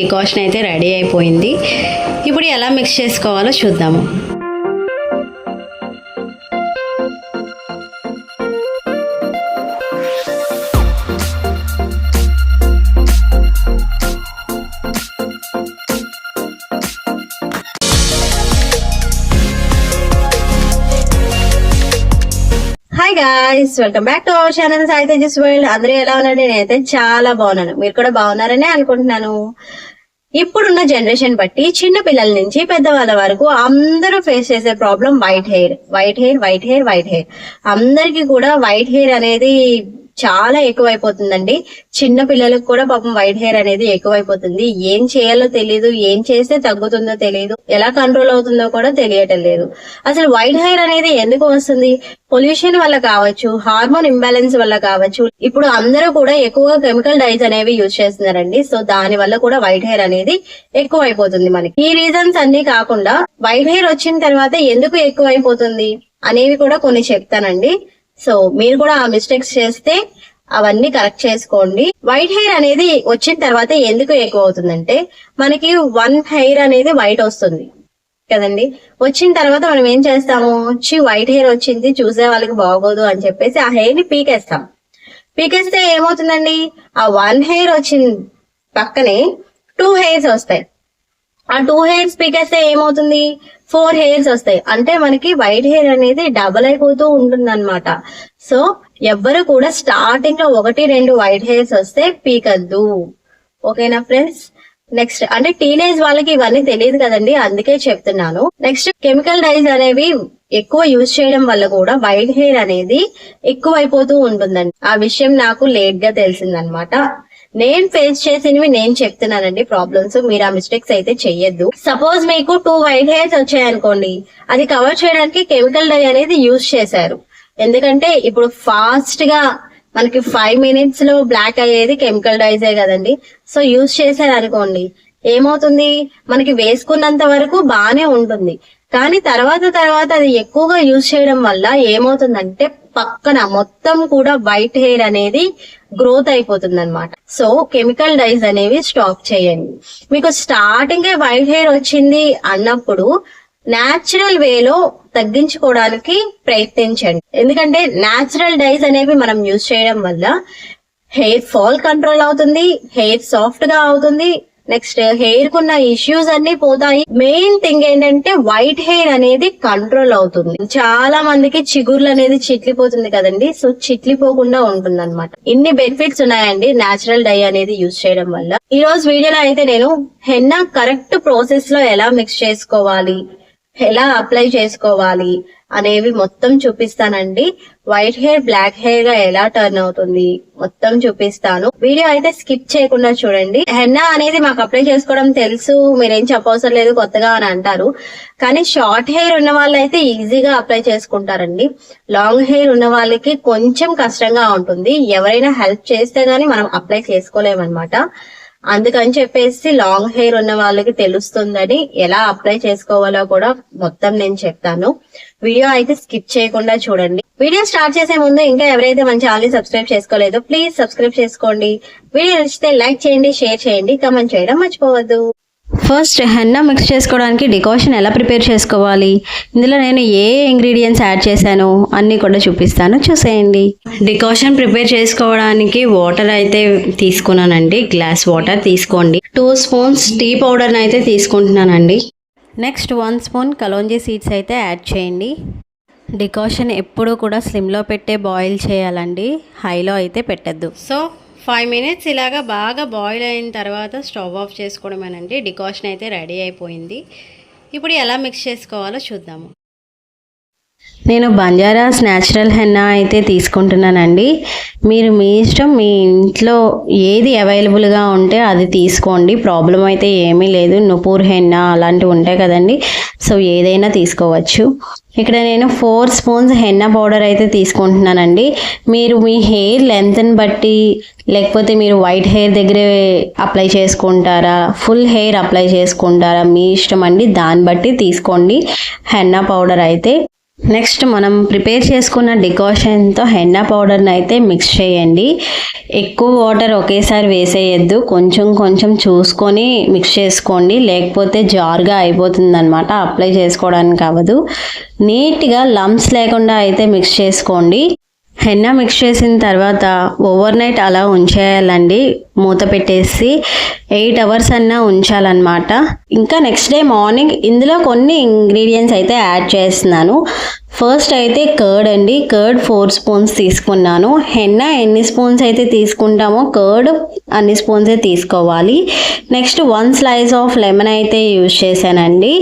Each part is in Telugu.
డికాషన్ అయితే రెడీ అయిపోయింది. ఇప్పుడు ఎలా మిక్స్ చేసుకోవాలో చూద్దాము. Hi guys, welcome back to our channel Sai Tejas world. అందరూ ఎలా ఉన్నారండి? నేనైతే చాలా బాగున్నాను. మీరు కూడా బాగున్నారనే అనుకుంటున్నాను. ఇప్పుడున్న జనరేషన్ బట్టి చిన్న పిల్లల నుంచి పెద్దవాళ్ళ వరకు అందరూ ఫేస్ చేసే ప్రాబ్లం వైట్ హెయిర్. అందరికి కూడా వైట్ హెయిర్ అనేది చాలా ఎక్కువైపోతుందండి. చిన్న పిల్లలకు కూడా పాపం వైట్ హెయిర్ అనేది ఎక్కువైపోతుంది. ఏం చేయాలో తెలియదు, ఏం చేస్తే తగ్గుతుందో తెలియదు, ఎలా కంట్రోల్ అవుతుందో కూడా తెలియటం లేదు. అసలు వైట్ హెయిర్ అనేది ఎందుకు వస్తుంది? పొల్యూషన్ వల్ల కావచ్చు, హార్మోన్ ఇంబ్యాలెన్స్ వల్ల కావచ్చు. ఇప్పుడు అందరూ కూడా ఎక్కువగా కెమికల్ డైస్ అనేవి యూజ్ చేస్తున్నారండి. సో దాని వల్ల కూడా వైట్ హెయిర్ అనేది ఎక్కువ అయిపోతుంది మనకి. ఈ రీజన్స్ అన్ని కాకుండా వైట్ హెయిర్ వచ్చిన తర్వాత ఎందుకు ఎక్కువైపోతుంది అనేవి కూడా కొన్ని చెప్తానండి. సో మీరు కూడా ఆ మిస్టేక్స్ చేస్తే అవన్నీ కరెక్ట్ చేసుకోండి. వైట్ హెయిర్ అనేది వచ్చిన తర్వాత ఎందుకు ఎక్కువ అవుతుందంటే, మనకి వన్ హెయిర్ అనేది వైట్ వస్తుంది కదండి. వచ్చిన తర్వాత మనం ఏం చేస్తాము, వైట్ హెయిర్ వచ్చింది, చూసే వాళ్ళకి బాగోదు అని చెప్పేసి ఆ హెయిర్ ని పీకేస్తాం. పీకేస్తే ఏమవుతుందండి, ఆ వన్ హెయిర్ వచ్చిన పక్కనే 2 హెయిర్స్ వస్తాయి. ఆ 2 హెయిర్స్ పీకేస్తే ఏమవుతుంది, 4 హెయిర్స్ వస్తాయి. అంటే మనకి వైట్ హెయిర్ అనేది డబల్ అయిపోతూ ఉంటుంది అనమాట. సో ఎవ్వరు కూడా స్టార్టింగ్ లో 1-2 వైట్ హెయిర్స్ వస్తే పీకద్దు. ఓకేనా ఫ్రెండ్స్? నెక్స్ట్ అంటే టీనేజ్ వాళ్ళకి ఇవన్నీ తెలియదు కదండి, అందుకే చెప్తున్నాను. నెక్స్ట్ కెమికల్ డైస్ అనేవి ఎక్కువ యూజ్ చేయడం వల్ల కూడా వైట్ హెయిర్ అనేది ఎక్కువ అయిపోతూ ఉంటుందండి. ఆ విషయం నాకు లేట్ గా తెలిసిందనమాట. నేను ఫేస్ చేసినవి నేను చెప్తున్నానండి ప్రాబ్లమ్స్. మీరు ఆ మిస్టేక్స్ అయితే చెయ్యొద్దు. సపోజ్ మీకు 2 వైట్ హెయిర్స్ వచ్చాయనుకోండి, అది కవర్ చేయడానికి కెమికల్ డై అనేది యూజ్ చేశారు. ఎందుకంటే ఇప్పుడు ఫాస్ట్ గా మనకి 5 minutes లో బ్లాక్ అయ్యేది కెమికల్ డైజే కదండి. సో యూజ్ చేశారు అనుకోండి, ఏమవుతుంది, మనకి వేసుకున్నంత వరకు బానే ఉంటుంది. కానీ తర్వాత అది ఎక్కువగా యూజ్ చేయడం వల్ల ఏమవుతుందంటే పక్కన మొత్తం కూడా వైట్ హెయిర్ అనేది గ్రోత్ అయిపోతుంది అనమాట. సో కెమికల్ డైస్ అనేవి స్టాప్ చేయండి. మీకు స్టార్టింగ్ వైట్ హెయిర్ వచ్చింది అన్నప్పుడు న్యాచురల్ వేలో తగ్గించుకోవడానికి ప్రయత్నించండి. ఎందుకంటే న్యాచురల్ డైస్ అనేవి మనం యూజ్ చేయడం వల్ల హెయిర్ ఫాల్ కంట్రోల్ అవుతుంది, హెయిర్ సాఫ్ట్ గా అవుతుంది. నెక్స్ట్ హెయిర్ కున్న ఇష్యూస్ అన్ని పోతాయి. మెయిన్ థింగ్ ఏంటంటే వైట్ హెయిర్ అనేది కంట్రోల్ అవుతుంది. చాలా మందికి చిగుర్లు అనేది చిట్లిపోతుంది కదండి. సో చిట్లిపోకుండా ఉంటుంది అనమాట. ఇన్ని బెనిఫిట్స్ ఉన్నాయండి న్యాచురల్ డై అనేది యూజ్ చేయడం వల్ల. ఈ రోజు వీడియోలో అయితే నేను హెన్నా కరెక్ట్ ప్రాసెస్ లో ఎలా మిక్స్ చేసుకోవాలి, ఎలా అప్లై చేసుకోవాలి అనేవి మొత్తం చూపిస్తానండి. వైట్ హెయిర్ బ్లాక్ హెయిర్ గా ఎలా టర్న్ అవుతుంది మొత్తం చూపిస్తాను. వీడియో అయితే స్కిప్ చేయకుండా చూడండి. హెన్నా అనేది మాకు అప్లై చేసుకోవడం తెలుసు, మీరేం చెప్పవసరం లేదు కొత్తగా అని అంటారు. కానీ షార్ట్ హెయిర్ ఉన్న వాళ్ళు అయితే ఈజీగా అప్లై చేసుకుంటారండి. లాంగ్ హెయిర్ ఉన్న వాళ్ళకి కొంచెం కష్టంగా ఉంటుంది. ఎవరైనా హెల్ప్ చేస్తే గానీ మనం అప్లై చేసుకోలేమన్నమాట. అందుకని చెప్పేసి లాంగ్ హెయిర్ ఉన్న వాళ్ళకి తెలుస్తుందని ఎలా అప్లై చేసుకోవాలో కూడా మొత్తం నేను చెప్తాను. వీడియో అయితే స్కిప్ చేయకుండా చూడండి. వీడియో స్టార్ట్ చేసే ముందు ఇంకా ఎవరైతే మన ఛానల్ సబ్స్క్రైబ్ చేసుకోలేదో ప్లీజ్ సబ్స్క్రైబ్ చేసుకోండి. వీడియో నచ్చితే లైక్ చేయండి, షేర్ చేయండి, కామెంట్ చేయడం మర్చిపోవద్దు. ఫస్ట్ హెన్నా మిక్స్ చేసుకోవడానికి డికాషన్ ఎలా ప్రిపేర్ చేసుకోవాలి, ఇందులో నేను ఏ ఇంగ్రీడియంట్స్ యాడ్ చేశాను అన్నీ కూడా చూపిస్తాను, చూసేయండి. డికాషన్ ప్రిపేర్ చేసుకోవడానికి వాటర్ అయితే తీసుకున్నానండి. గ్లాస్ వాటర్ తీసుకోండి. 2 స్పూన్స్ టీ పౌడర్ అయితే తీసుకుంటున్నానండి. నెక్స్ట్ 1 స్పూన్ కలోంజీ సీడ్స్ అయితే యాడ్ చేయండి. డికాషన్ ఎప్పుడూ కూడా స్లిమ్లో పెట్టే బాయిల్ చేయాలండి, హైలో అయితే పెట్టద్దు. సో 5 minutes ఇలాగా బాగా బాయిల్ అయిన తర్వాత స్టవ్ ఆఫ్ చేసుకోవడమేనండి. డికాషన్ అయితే రెడీ అయిపోయింది. ఇప్పుడు ఎలా మిక్స్ చేసుకోవాలో చూద్దాము. నేను బంజారాస్ న్యాచురల్ హెన్నా అయితే తీసుకుంటున్నానండి. మీరు మీ ఇష్టం, మీ ఇంట్లో ఏది అవైలబుల్గా ఉంటే అది తీసుకోండి. ప్రాబ్లం అయితే ఏమీ లేదు. నుపూర్ హెన్నా అలాంటివి ఉంటాయి కదండి, సో ఏదైనా తీసుకోవచ్చు. ఇక్కడ నేను 4 స్పూన్స్ హెన్నా పౌడర్ అయితే తీసుకుంటున్నానండి. మీరు మీ హెయిర్ లెంత్ని బట్టి, లేకపోతే మీరు వైట్ హెయిర్ దగ్గరే అప్లై చేసుకుంటారా, ఫుల్ హెయిర్ అప్లై చేసుకుంటారా, మీ ఇష్టం అండి. దాన్ని బట్టి తీసుకోండి హెన్నా పౌడర్ అయితే. నెక్స్ట్ మనం ప్రిపేర్ చేసుకున్న డికాషన్తో హెన్నా పౌడర్ని అయితే మిక్స్ చేయండి. ఎక్కువ వాటర్ ఒకేసారి వేసేయద్దు, కొంచెం కొంచెం చూసుకొని మిక్స్ చేసుకోండి, లేకపోతే జారుగా అయిపోతుంది అనమాట, అప్లై చేసుకోవడానికి అవ్వదు. నీట్గా లంప్స్ లేకుండా అయితే మిక్స్ చేసుకోండి. హెన్నా మిక్స్ చేసిన తర్వాత ఓవర్ నైట్ అలా ఉంచేయాలండి, మూత పెట్టేసి 8 అవర్స్ అన్నా ఉంచాలన్నమాట. ఇంకా నెక్స్ట్ డే మార్నింగ్ ఇందులో కొన్ని ఇంగ్రీడియంట్స్ అయితే యాడ్ చేస్తున్నాను. ఫస్ట్ అయితే కర్డ్ అండి, కర్డ్ 4 స్పూన్స్ తీసుకున్నాను. హెన్నా ఎన్ని స్పూన్స్ అయితే తీసుకుంటామో కర్డ్ అన్ని స్పూన్సే తీసుకోవాలి. నెక్స్ట్ 1 స్లైస్ ఆఫ్ లెమన్ అయితే యూజ్ చేశానండి.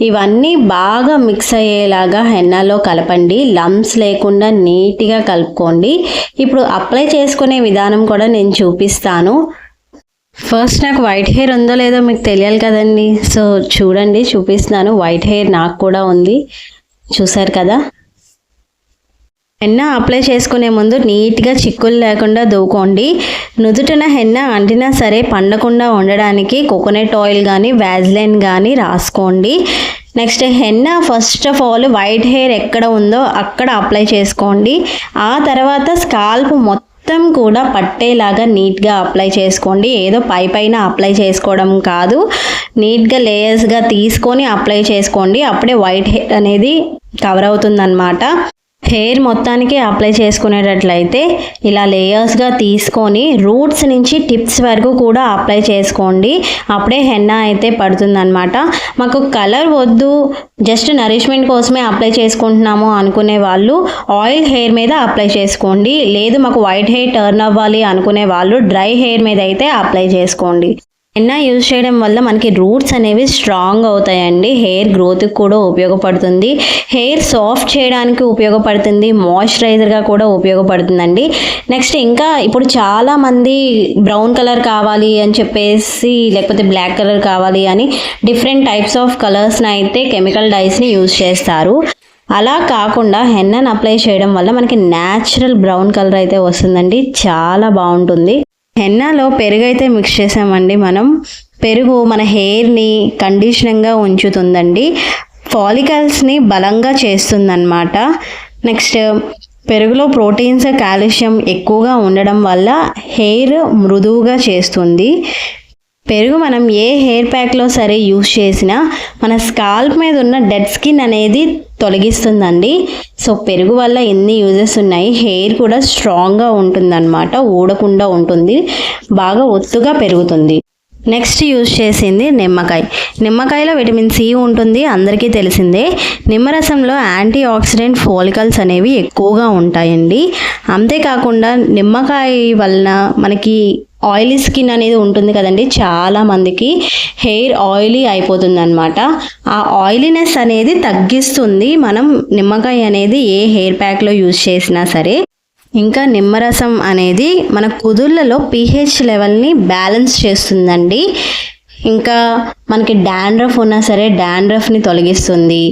ఇవన్నీ బాగా మిక్స్ అయ్యేలాగా హెన్నాలో కలపండి, లంప్స్ లేకుండా నీట్గా కలుపుకోండి. ఇప్పుడు అప్లై చేసుకునే విధానం కూడా నేను చూపిస్తాను. ఫస్ట్ నాకు వైట్ హెయిర్ ఉందో లేదో మీకు తెలియాలి కదండి, సో చూడండి చూపిస్తున్నాను. వైట్ హెయిర్ నాకు కూడా ఉంది, చూసారు కదా. హెన్నా అప్లై చేసుకునే ముందు నీట్గా చిక్కులు లేకుండా దువ్వుకోండి. నుదుటిన హెన్నా అంటినా సరే పండకుండా ఉండడానికి కోకోనట్ ఆయిల్ కానీ వ్యాజ్లైన్ కానీ రాసుకోండి. Next henna first of all white hair ఎక్కడ ఉందో అక్కడ అప్లై చేసుకోండి. ఆ తర్వాత స్కాల్ప్ మొత్తం కూడా పట్టేలాగా నీట్గా అప్లై చేసుకోండి. ఏదో పైన అప్లై చేసుకోవడం కాదు, నీట్గా లేయర్స్గా తీసుకొని అప్లై చేసుకోండి. అప్పుడే వైట్ హెయిర్ అనేది కవర్ అవుతుందన్నమాట. హెయిర్ మొత్తానికి అప్లై చేసుకునేటట్లయితే ఇలా లేయర్స్గా తీసుకొని రూట్స్ నుంచి టిప్స్ వరకు కూడా అప్లై చేసుకోండి. అప్పుడే హెన్నా అయితే పడుతుందన్నమాట. మాకు కలర్ వద్దు, జస్ట్ నరిష్మెంట్ కోసమే అప్లై చేసుకుంటున్నాము అనుకునే వాళ్ళు ఆయిల్ హెయిర్ మీద అప్లై చేసుకోండి. లేదు మాకు వైట్ హెయిర్ టర్న్ అవ్వాలి అనుకునే వాళ్ళు డ్రై హెయిర్ మీద అయితే అప్లై చేసుకోండి. హెన్నా యూజ్ చేయడం వల్ల మనకి రూట్స్ అనేవి స్ట్రాంగ్ అవుతాయండి, హెయిర్ గ్రోత్కి కూడా ఉపయోగపడుతుంది, హెయిర్ సాఫ్ట్ చేయడానికి ఉపయోగపడుతుంది, మాయిశ్చరైజర్గా కూడా ఉపయోగపడుతుందండి. నెక్స్ట్ ఇంకా ఇప్పుడు చాలామంది బ్రౌన్ కలర్ కావాలి అని చెప్పేసి, లేకపోతే బ్లాక్ కలర్ కావాలి అని డిఫరెంట్ టైప్స్ ఆఫ్ కలర్స్ని అయితే కెమికల్ డైస్ని యూజ్ చేస్తారు. అలా కాకుండా హెన్నాను అప్లై చేయడం వల్ల మనకి న్యాచురల్ బ్రౌన్ కలర్ అయితే వస్తుందండి, చాలా బాగుంటుంది. హెన్నాలో పెరుగు అయితే మిక్స్ చేసామండి మనం. పెరుగు మన హెయిర్ని కండిషనింగ్గా ఉంచుతుందండి, ఫాలికల్స్ని బలంగా చేస్తుందన్నమాట. నెక్స్ట్ పెరుగులో ప్రోటీన్స్ కాల్షియం ఎక్కువగా ఉండడం వల్ల హెయిర్ మృదువుగా చేస్తుంది. పెరుగు మనం ఏ హెయిర్ ప్యాక్లో సరే యూజ్ చేసినా మన స్కాల్ప్ మీద ఉన్న డెడ్ స్కిన్ అనేది తొలగిస్తుందండి. సో పెరుగు వల్ల ఎన్ని యూజెస్ ఉన్నాయి, హెయిర్ కూడా స్ట్రాంగ్గా ఉంటుందన్నమాట, ఊడకుండా ఉంటుంది, బాగా ఒత్తుగా పెరుగుతుంది. నెక్స్ట్ యూజ్ చేసింది నిమ్మకాయ. నిమ్మకాయలో విటమిన్ సి ఉంటుంది, అందరికీ తెలిసిందే. నిమ్మరసంలో యాంటీ ఆక్సిడెంట్ ఫాలికల్స్ అనేవి ఎక్కువగా ఉంటాయండి. అంతేకాకుండా నిమ్మకాయ వలన మనకి ఆయిలీ స్కిన్ అనేది ఉంటుంది కదండి, చాలా మందికి హెయిర్ ఆయిలీ అయిపోతుంది అనమాట. ఆ ఆయిలీనెస్ అనేది తగ్గిస్తుంది మనం నిమ్మకాయ అనేది ఏ హెయిర్ ప్యాక్లో యూజ్ చేసినా సరే. ఇంకా నిమ్మరసం అనేది మన కుదుళ్ళలో పీహెచ్ లెవెల్ని బ్యాలెన్స్ చేస్తుందండి. ఇంకా మనకి డాండ్రఫ్ ఉన్నా సరే డాండ్రఫ్ని తొలగిస్తుంది.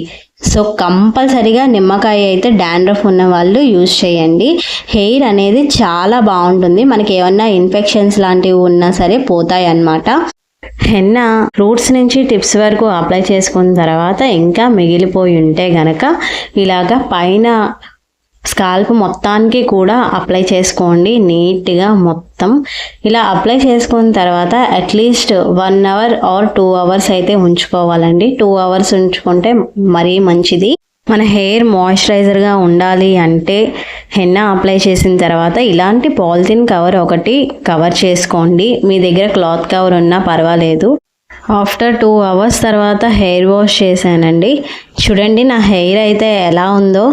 సో కంపల్సరీగా నిమ్మకాయ అయితే డాండ్రఫ్ ఉన్న వాళ్ళు యూజ్ చేయండి. హెయిర్ అనేది చాలా బాగుంటుంది, మనకి ఏమన్నా ఇన్ఫెక్షన్స్ లాంటివి ఉన్నా సరే పోతాయి అన్నమాట. హెన్నా రూట్స్ నుంచి టిప్స్ వరకు అప్లై చేసుకున్న తర్వాత ఇంకా మిగిలిపోయి ఉంటే గనక ఇలాగా పైన స్కాల్ప్ మొత్తానికి కూడా అప్లై చేసుకోండి నీట్గా మొత్తం. ఇలా అప్లై చేసుకున్న తర్వాత అట్లీస్ట్ 1 అవర్ ఆర్ 2 అవర్స్ అయితే ఉంచుకోవాలండి. 2 అవర్స్ ఉంచుకుంటే మరీ మంచిది. మన హెయిర్ మాయిశ్చరైజర్గా ఉండాలి అంటే హెన్నా అప్లై చేసిన తర్వాత ఇలాంటి పాలిథిన్ కవర్ ఒకటి కవర్ చేసుకోండి. మీ దగ్గర క్లాత్ కవర్ ఉన్నా పర్వాలేదు. ఆఫ్టర్ 2 అవర్స్ తర్వాత హెయిర్ వాష్ చేశానండి. చూడండి నా హెయిర్ అయితే ఎలా ఉందో.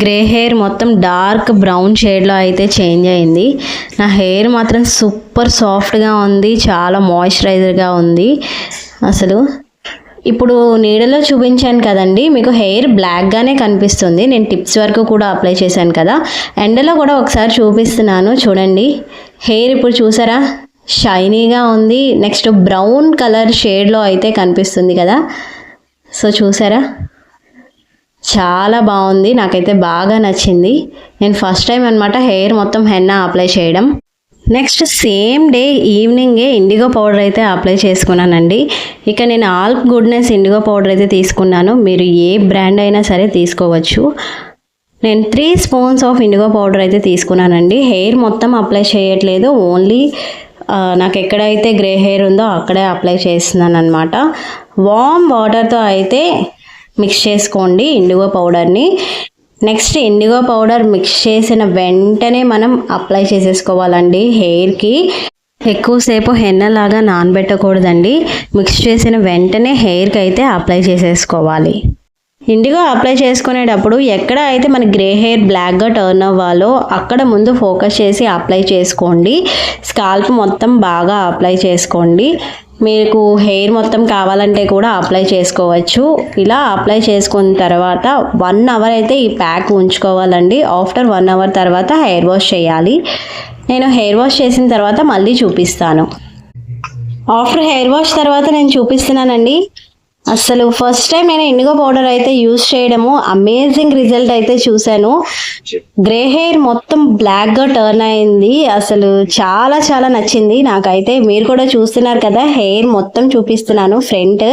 గ్రే హెయిర్ మొత్తం డార్క్ బ్రౌన్ షేడ్లో అయితే చేంజ్ అయింది. నా హెయిర్ మాత్రం సూపర్ సాఫ్ట్గా ఉంది, చాలా మాయిశ్చరైజర్గా ఉంది అసలు. ఇప్పుడు నీడలో చూపించాను కదండి, మీకు హెయిర్ బ్లాక్గానే కనిపిస్తుంది. నేను టిప్స్ వరకు కూడా అప్లై చేశాను కదా, ఎండలో కూడా ఒకసారి చూపిస్తున్నాను చూడండి. హెయిర్ ఇప్పుడు చూసారా షైనీగా ఉంది. నెక్స్ట్ బ్రౌన్ కలర్ షేడ్లో అయితే కనిపిస్తుంది కదా, సో చూసారా చాలా బాగుంది, నాకైతే బాగా నచ్చింది. నేను ఫస్ట్ టైం అనమాట హెయిర్ మొత్తం హెన్నా అప్లై చేయడం. నెక్స్ట్ సేమ్ డే ఈవినింగే ఇండిగో పౌడర్ అయితే అప్లై చేసుకున్నానండి. ఇక నేను ఆల్ గుడ్నెస్ ఇండిగో పౌడర్ అయితే తీసుకున్నాను. మీరు ఏ బ్రాండ్ అయినా సరే తీసుకోవచ్చు. నేను 3 స్పూన్స్ ఆఫ్ ఇండిగో పౌడర్ అయితే తీసుకున్నానండి. హెయిర్ మొత్తం అప్లై చేయట్లేదు, ఓన్లీ నాకు ఎక్కడైతే గ్రే హెయిర్ ఉందో అక్కడే అప్లై చేస్తున్నాను అనమాట. వామ్ వాటర్తో అయితే మిక్స్ చేసుకోండి ఇండిగో పౌడర్ని. నెక్స్ట్ ఇండిగో పౌడర్ మిక్స్ చేసిన వెంటనే మనం అప్లై చేసేసుకోవాలండి హెయిర్కి. ఎక్కువసేపు హెన్నలాగా నానబెట్టకూడదండి. మిక్స్ చేసిన వెంటనే హెయిర్కి అయితే అప్లై చేసేసుకోవాలి. ఇండిగో అప్లై చేసుకునేటప్పుడు ఎక్కడ అయితే మన గ్రే హెయిర్ బ్లాక్గా టర్న్ అవ్వాలో అక్కడ ముందు ఫోకస్ చేసి అప్లై చేసుకోండి. స్కాల్ప్ మొత్తం బాగా అప్లై చేసుకోండి. మీకు హెయిర్ మొత్తం కావాలంటే కూడా అప్లై చేసుకోవచ్చు. ఇలా అప్లై చేసుకున్న తర్వాత 1 అవర్ అయితే ఈ ప్యాక్ ఉంచుకోవాలండి. ఆఫ్టర్ 1 అవర్ తర్వాత హెయిర్ వాష్ చేయాలి. నేను హెయిర్ వాష్ చేసిన తర్వాత మళ్ళీ చూపిస్తాను. ఆఫ్టర్ హెయిర్ వాష్ తర్వాత నేను చూపిస్తున్నానండి. అసలు ఫస్ట్ టైం నేను ఇండిగో పౌడర్ అయితే యూజ్ చేయడము అమేజింగ్ రిజల్ట్ అయితే చూశాను. గ్రే హెయిర్ మొత్తం బ్లాక్గా టర్న్ అయింది. అసలు చాలా చాలా నచ్చింది నాకైతే. మీరు కూడా చూస్తున్నారు కదా, హెయిర్ మొత్తం చూపిస్తున్నాను ఫ్రంట్,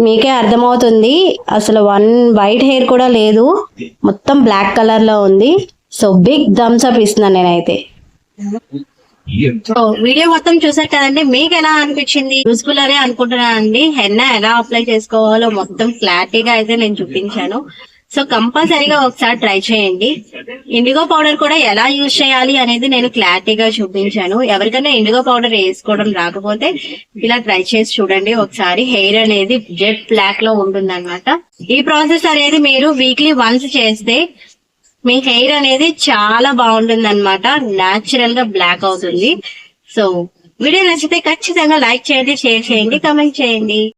మీకే అర్థమవుతుంది. అసలు 1 వైట్ హెయిర్ కూడా లేదు, మొత్తం బ్లాక్ కలర్లో ఉంది. సో బిగ్ థమ్స్ అప్ ఇస్తున్నాను నేనైతే. సో వీడియో మొత్తం చూసారు కదండి, మీకు ఎలా అనిపించింది? యూస్ఫుల్ అనే అనుకుంటున్నానండి. హెన్నా ఎలా అప్లై చేసుకోవాలో మొత్తం క్లారిటీగా అయితే నేను చూపించాను. సో కంపల్సరీగా ఒకసారి ట్రై చేయండి. ఇండిగో పౌడర్ కూడా ఎలా యూజ్ చేయాలి అనేది నేను క్లారిటీగా చూపించాను. ఎవరికైనా ఇండిగో పౌడర్ వేసుకోవడం రాకపోతే ఇలా ట్రై చేసి చూడండి ఒకసారి. హెయిర్ అనేది జెట్ బ్లాక్ లో ఉంటుంది అనమాట. ఈ ప్రాసెస్ అనేది మీరు వీక్లీ వన్స్ చేస్తే మీ హెయిర్ అనేది చాలా బాగుంటుంది అనమాట. న్యాచురల్ గా బ్లాక్ అవుతుంది. సో వీడియో నచ్చితే ఖచ్చితంగా లైక్ చేయండి, షేర్ చేయండి, కామెంట్ చేయండి.